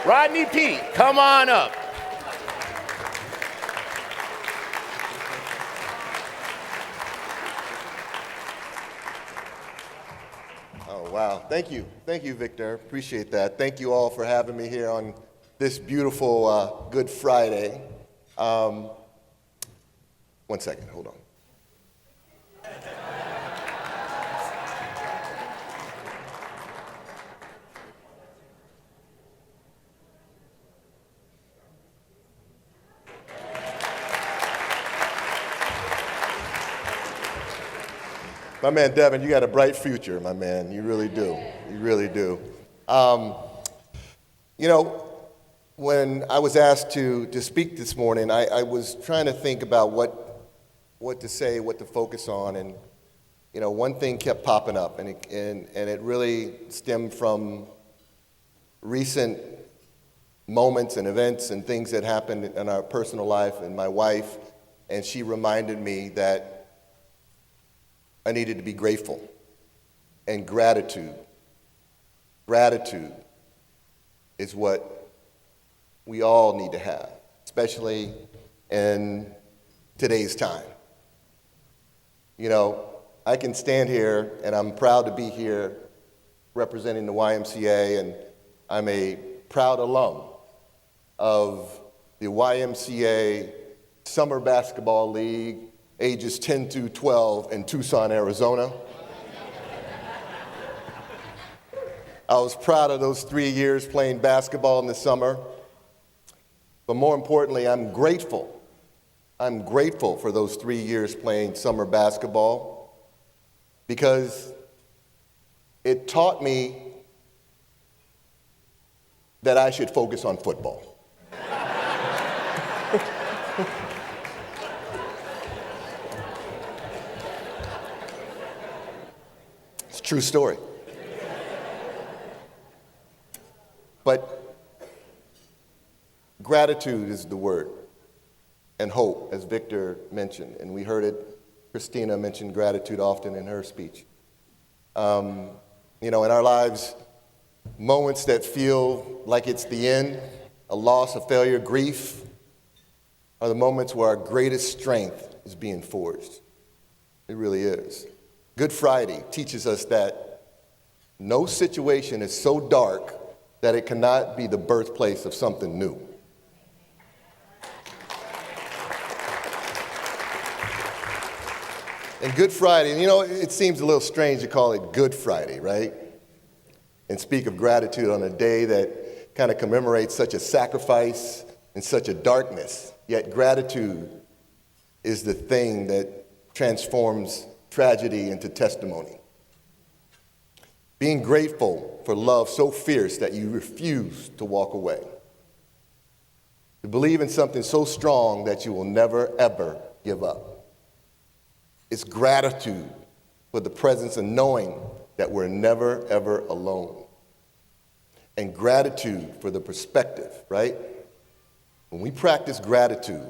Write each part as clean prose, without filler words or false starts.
Rodney Peete, come on up. Oh, wow. Thank you, Victor. Appreciate that. Thank you all for having me here on this beautiful Good Friday. 1 second, hold on. My man, Devin, you got a bright future, my man. You really do. You really do. When I was asked to speak this morning, I was trying to think about what to say, what to focus on, and one thing kept popping up, and it really stemmed from recent moments and events and things that happened in our personal life and my wife, and she reminded me that I needed to be grateful. And gratitude is what we all need to have, especially in today's time. I can stand here, and I'm proud to be here representing the YMCA, and I'm a proud alum of the YMCA Summer Basketball League, ages 10 through 12 in Tucson, Arizona. I was proud of those 3 years playing basketball in the summer. But more importantly, I'm grateful. I'm grateful for those 3 years playing summer basketball because it taught me that I should focus on football. It's a true story. But gratitude is the word, and hope, as Victor mentioned, and we heard it, Christina mentioned gratitude often in her speech. In our lives, moments that feel like it's the end, a loss, a failure, grief, are the moments where our greatest strength is being forged. It really is. Good Friday teaches us that no situation is so dark that it cannot be the birthplace of something new. And Good Friday, it seems a little strange to call it Good Friday, right? And speak of gratitude on a day that kind of commemorates such a sacrifice and such a darkness. Yet gratitude is the thing that transforms tragedy into testimony. Being grateful for love so fierce that you refuse to walk away. To believe in something so strong that you will never, ever give up. It's gratitude for the presence of knowing that we're never, ever alone. And gratitude for the perspective, right? When we practice gratitude,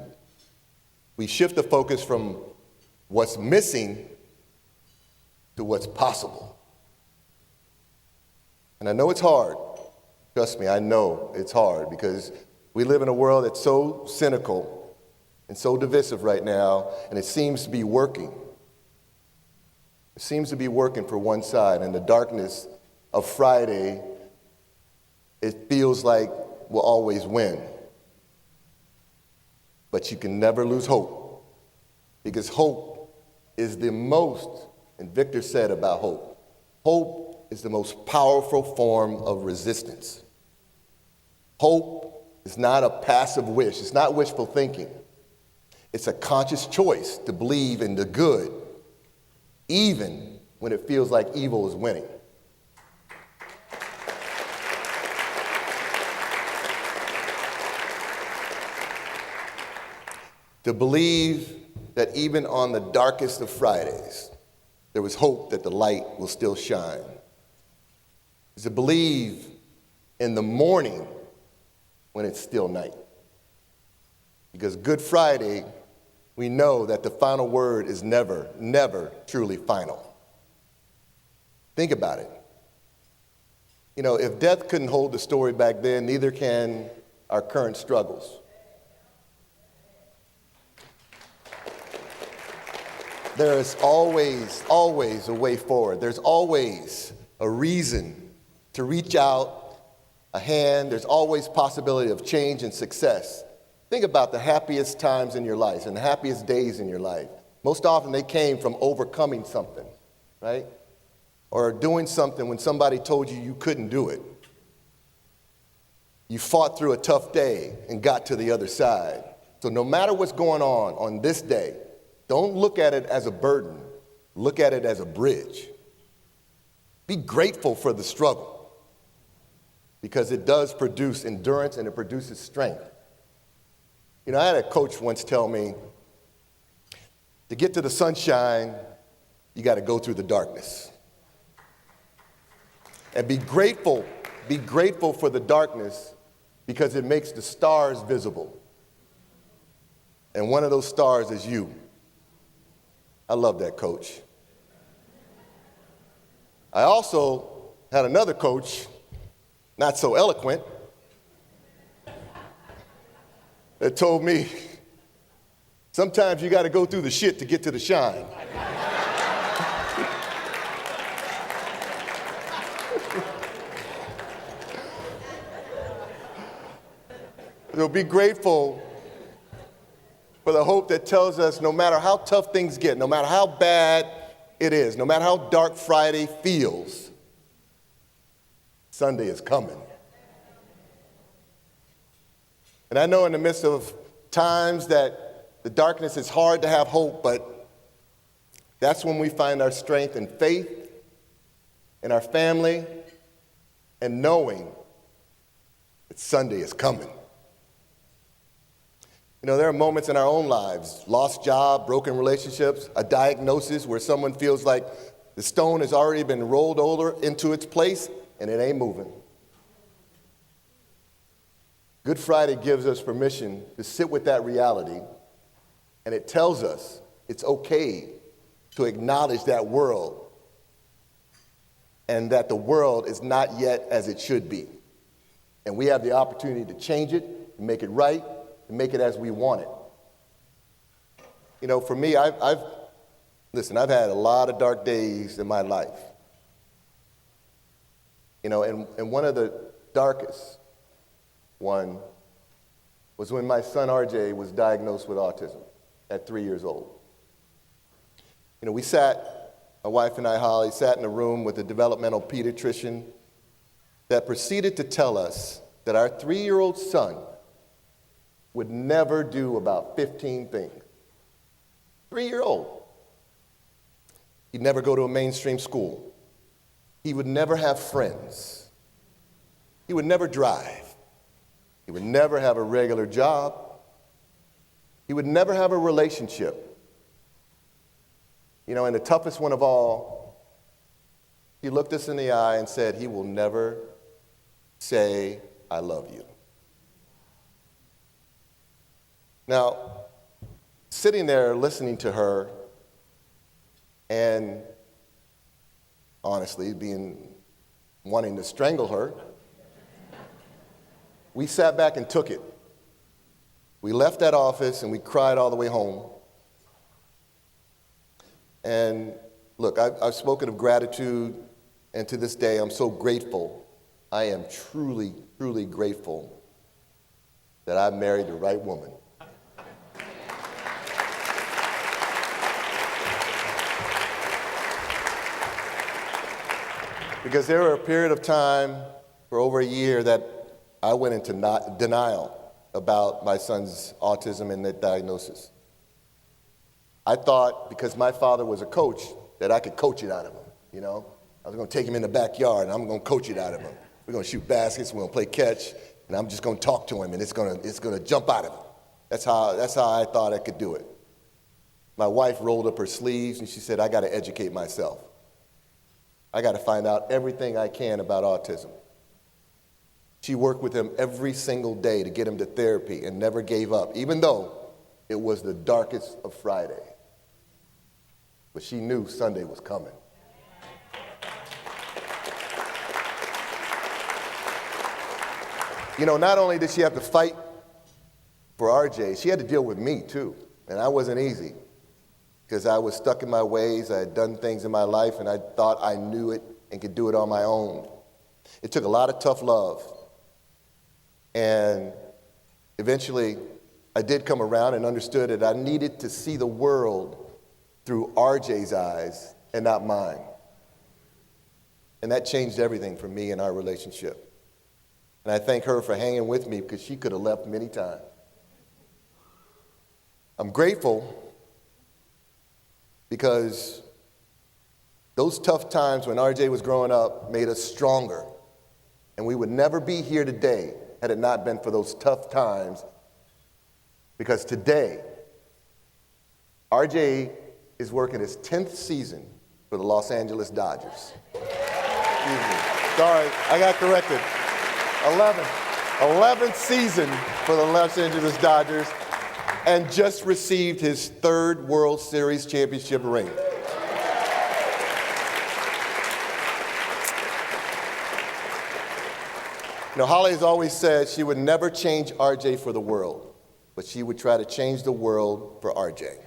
we shift the focus from what's missing to what's possible. And I know it's hard. Trust me, I know it's hard because we live in a world that's so cynical and so divisive right now, and it seems to be working. It seems to be working for one side, and the darkness of Friday, it feels like we'll always win. But you can never lose hope, because hope is the most, and Victor said about hope is the most powerful form of resistance. Hope is not a passive wish. It's not wishful thinking. It's a conscious choice to believe in the good, even when it feels like evil is winning. To believe that even on the darkest of Fridays, there was hope that the light will still shine. To believe in the morning when it's still night. Because Good Friday, we know that the final word is never, never truly final. Think about it. You know, if death couldn't hold the story back then, neither can our current struggles. There is always, always a way forward. There's always a reason to reach out a hand. There's always possibility of change and success. Think about the happiest times in your life and the happiest days in your life. Most often they came from overcoming something, right? Or doing something when somebody told you you couldn't do it. You fought through a tough day and got to the other side. So no matter what's going on this day, don't look at it as a burden. Look at it as a bridge. Be grateful for the struggle because it does produce endurance and it produces strength. You know, I had a coach once tell me, to get to the sunshine, you got to go through the darkness. And be grateful for the darkness because it makes the stars visible. And one of those stars is you. I love that coach. I also had another coach, not so eloquent, that told me, sometimes you got to go through the shit to get to the shine. So be grateful for the hope that tells us no matter how tough things get, no matter how bad it is, no matter how dark Friday feels, Sunday is coming. And I know in the midst of times that the darkness is hard to have hope, but that's when we find our strength and faith in our family and knowing that Sunday is coming. You know, there are moments in our own lives, lost job, broken relationships, a diagnosis where someone feels like the stone has already been rolled over into its place and it ain't moving. Good Friday gives us permission to sit with that reality, and it tells us it's okay to acknowledge that world and that the world is not yet as it should be. And we have the opportunity to change it, and make it right, and make it as we want it. You know, for me, I've had a lot of dark days in my life. You know, and one of the darkest one was when my son RJ was diagnosed with autism at 3 years old. You know, we sat, my wife and I, Holly, sat in a room with a developmental pediatrician that proceeded to tell us that our 3-year-old son would never do about 15 things. 3-year-old. He'd never go to a mainstream school. He would never have friends. He would never drive. He would never have a regular job. He would never have a relationship. You know, and the toughest one of all, he looked us in the eye and said, he will never say, I love you. Now, sitting there listening to her and honestly wanting to strangle her, we sat back and took it. We left that office and we cried all the way home. And look, I've spoken of gratitude, and to this day, I'm so grateful. I am truly, truly grateful that I married the right woman. Because there were a period of time for over a year that I went into denial about my son's autism and that diagnosis. I thought because my father was a coach that I could coach it out of him, you know? I was going to take him in the backyard and I'm going to coach it out of him. We're going to shoot baskets, we're going to play catch, and I'm just going to talk to him and it's going to jump out of him. That's how I thought I could do it. My wife rolled up her sleeves and she said, I got to educate myself. I got to find out everything I can about autism. She worked with him every single day to get him to therapy and never gave up, even though it was the darkest of Friday. But she knew Sunday was coming. You know, not only did she have to fight for RJ, she had to deal with me too. And I wasn't easy because I was stuck in my ways. I had done things in my life and I thought I knew it and could do it on my own. It took a lot of tough love. And eventually, I did come around and understood that I needed to see the world through RJ's eyes and not mine. And that changed everything for me in our relationship. And I thank her for hanging with me because she could have left many times. I'm grateful because those tough times when RJ was growing up made us stronger. And we would never be here today had it not been for those tough times. Because today, RJ is working his 10th season for the Los Angeles Dodgers. Excuse me. Sorry, I got corrected. 11th season for the Los Angeles Dodgers, and just received his 3rd World Series championship ring. You know, Holly has always said she would never change RJ for the world, but she would try to change the world for RJ.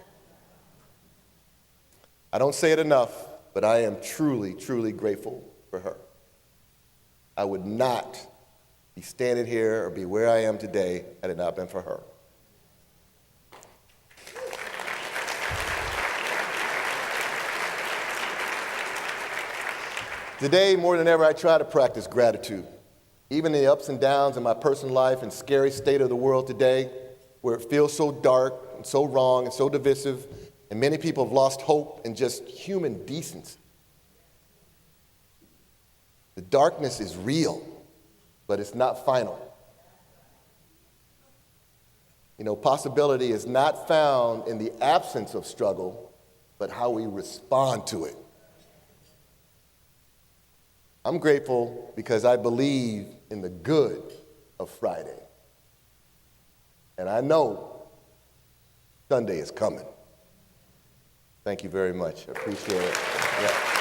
I don't say it enough, but I am truly, truly grateful for her. I would not be standing here or be where I am today had it not been for her. Today, more than ever, I try to practice gratitude. Even in the ups and downs in my personal life and scary state of the world today, where it feels so dark and so wrong and so divisive, and many people have lost hope and just human decency. The darkness is real, but it's not final. You know, possibility is not found in the absence of struggle, but how we respond to it. I'm grateful because I believe in the good of Friday. And I know Sunday is coming. Thank you very much. I appreciate it. Yeah.